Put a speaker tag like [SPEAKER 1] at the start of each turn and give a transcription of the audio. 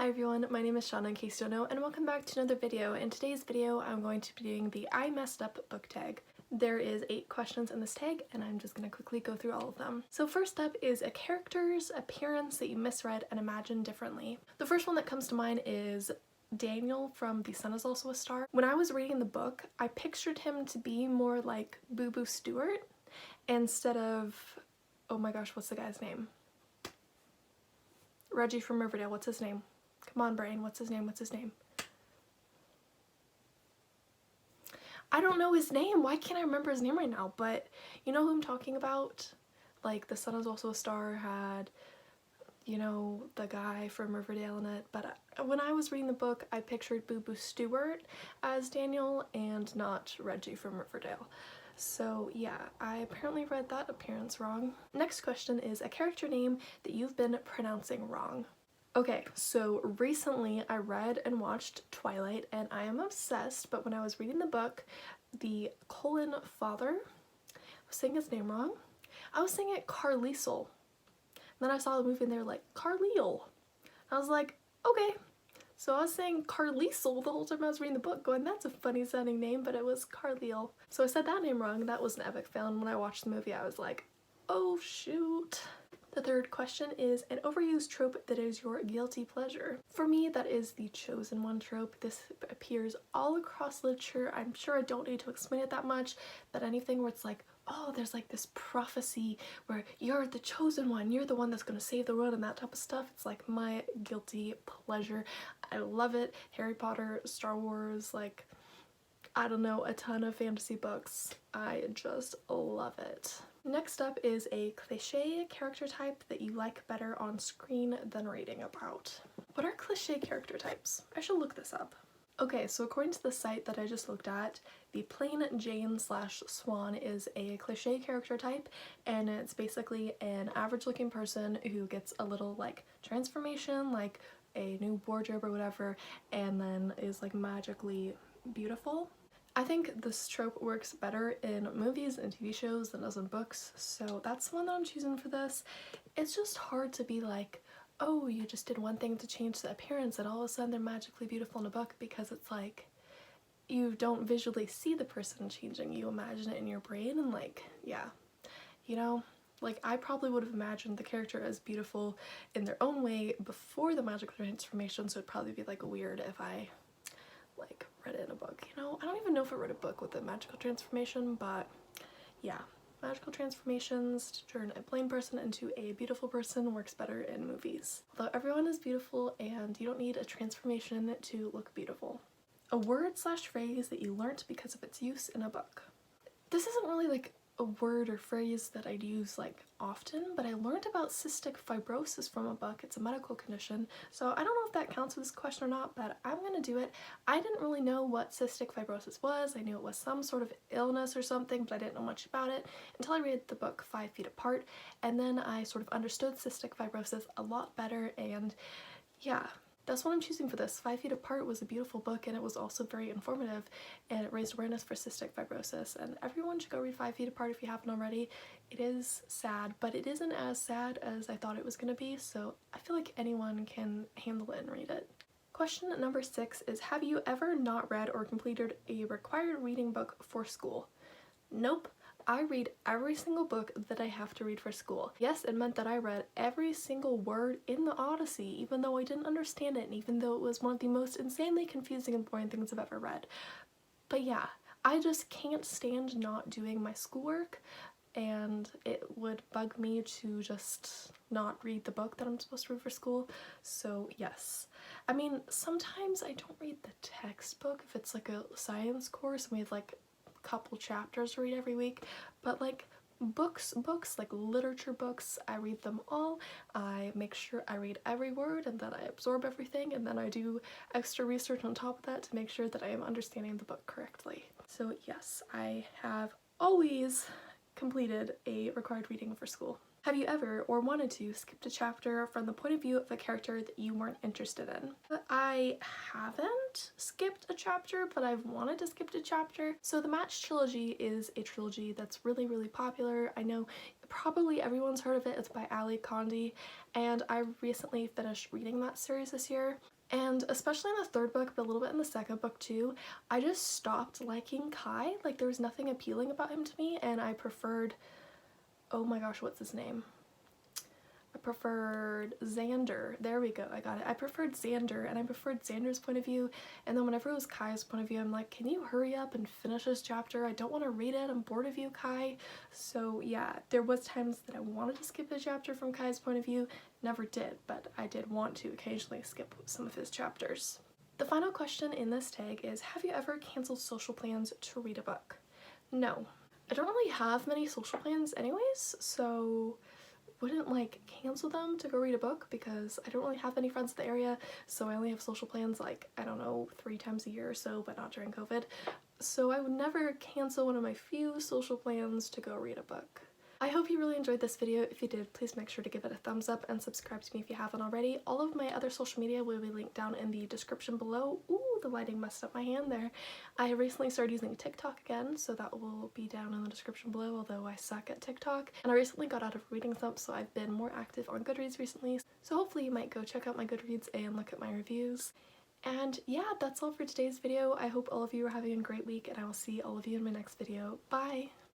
[SPEAKER 1] everyone, my name is Shawn in case you don't know, and welcome back to another video. In today's video, I'm going to be doing the I messed up book tag. There is 8 questions in this tag, and I'm just going to quickly go through all of them. So first up is a character's appearance that you misread and imagined differently. The first one that comes to mind is Daniel from The Sun Is Also a Star. When I was reading the book, I pictured him to be more like Boo Boo Stewart instead of, oh my gosh, what's the guy's name? Reggie from Riverdale, what's his name? Come on, brain, what's his name? What's his name? I don't know his name. Why can't I remember his name right now? But you know who I'm talking about? Like, The Sun Is Also a Star had, you know, the guy from Riverdale in it. But when I was reading the book, I pictured Boo Boo Stewart as Daniel and not Reggie from Riverdale. So yeah, I apparently read that appearance wrong. Next question is a character name that you've been pronouncing wrong. Okay, so recently I read and watched Twilight and I am obsessed, but when I was reading the book, the father, I was saying his name wrong. I was saying it Carlisle. Then I saw the movie and they were like, Carlisle. I was like, okay. So I was saying Carlisle the whole time I was reading the book, going, that's a funny sounding name, but it was Carlisle. So I said that name wrong. That was an epic fail, and when I watched the movie I was like, oh shoot. The third question is an overused trope that is your guilty pleasure. For me, that is the chosen one trope. This appears all across literature. I'm sure I don't need to explain it that much, but anything where it's like, oh, there's like this prophecy where you're the chosen one, you're the one that's gonna save the world and that type of stuff. It's like my guilty pleasure. I love it. Harry Potter, Star Wars, like, I don't know, a ton of fantasy books. I just love it. Next up is a cliché character type that you like better on screen than reading about. What are cliché character types? I should look this up. Okay, so according to the site that I just looked at, the plain Jane / Swan is a cliché character type, and it's basically an average looking person who gets a little like transformation, like a new wardrobe or whatever, and then is like magically beautiful. I think this trope works better in movies and TV shows than it does in books, so that's the one that I'm choosing for this. It's just hard to be like, oh, you just did one thing to change the appearance and all of a sudden they're magically beautiful in a book, because it's like you don't visually see the person changing, you imagine it in your brain, and like, yeah, you know, like I probably would have imagined the character as beautiful in their own way before the magical transformation, so it'd probably be like weird if I like read it in a book, you know? I don't even know if I read a book with a magical transformation, but yeah, magical transformations to turn a plain person into a beautiful person works better in movies. Although everyone is beautiful and you don't need a transformation to look beautiful. A word / phrase that you learnt because of its use in a book. This isn't really like a word or phrase that I'd use like often, but I learned about cystic fibrosis from a book. It's a medical condition, so I don't know if that counts for this question or not, but I'm gonna do it. I didn't really know what cystic fibrosis was. I knew it was some sort of illness or something, but I didn't know much about it until I read the book 5 Feet Apart, and then I sort of understood cystic fibrosis a lot better, and yeah, that's what I'm choosing for this. 5 Feet Apart was a beautiful book, and it was also very informative, and it raised awareness for cystic fibrosis, and everyone should go read 5 Feet Apart if you haven't already. It is sad, but it isn't as sad as I thought it was going to be, so I feel like anyone can handle it and read it. Question number 6 is, have you ever not read or completed a required reading book for school? Nope. I read every single book that I have to read for school. Yes, it meant that I read every single word in the Odyssey, even though I didn't understand it, and even though it was one of the most insanely confusing and boring things I've ever read. But yeah, I just can't stand not doing my schoolwork, and it would bug me to just not read the book that I'm supposed to read for school. So yes. I mean, sometimes I don't read the textbook if it's like a science course and we have like couple chapters to read every week, but like books like literature books, I read them all. I make sure I read every word and that I absorb everything, and then I do extra research on top of that to make sure that I am understanding the book correctly. So yes, I have always completed a required reading for school. Have you ever, or wanted to, skipped a chapter from the point of view of a character that you weren't interested in? I haven't skipped a chapter, but I've wanted to skip a chapter. So the Match trilogy is a trilogy that's really, really popular. I know probably everyone's heard of it. It's by Ali Condi, and I recently finished reading that series this year. And especially in the third book, but a little bit in the second book too, I just stopped liking Kai. Like, there was nothing appealing about him to me, and I preferred, oh my gosh, what's his name? I preferred Xander. There we go, I got it. I preferred Xander, and I preferred Xander's point of view, and then whenever it was Kai's point of view, I'm like, can you hurry up and finish this chapter? I don't want to read it. I'm bored of you, Kai. So yeah, there was times that I wanted to skip a chapter from Kai's point of view. Never did, but I did want to occasionally skip some of his chapters. The final question in this tag is, have you ever canceled social plans to read a book? No. I don't really have many social plans anyways, so wouldn't like cancel them to go read a book because I don't really have any friends in the area, so I only have social plans like, I don't know, 3 times a year or so, but not during COVID. So I would never cancel one of my few social plans to go read a book. I hope you really enjoyed this video. If you did, please make sure to give it a thumbs up and subscribe to me if you haven't already. All of my other social media will be linked down in the description below. Ooh, the lighting messed up my hand there. I recently started using TikTok again, so that will be down in the description below, although I suck at TikTok. And I recently got out of reading slump, so I've been more active on Goodreads recently. So hopefully you might go check out my Goodreads and look at my reviews. And yeah, that's all for today's video. I hope all of you are having a great week, and I will see all of you in my next video. Bye!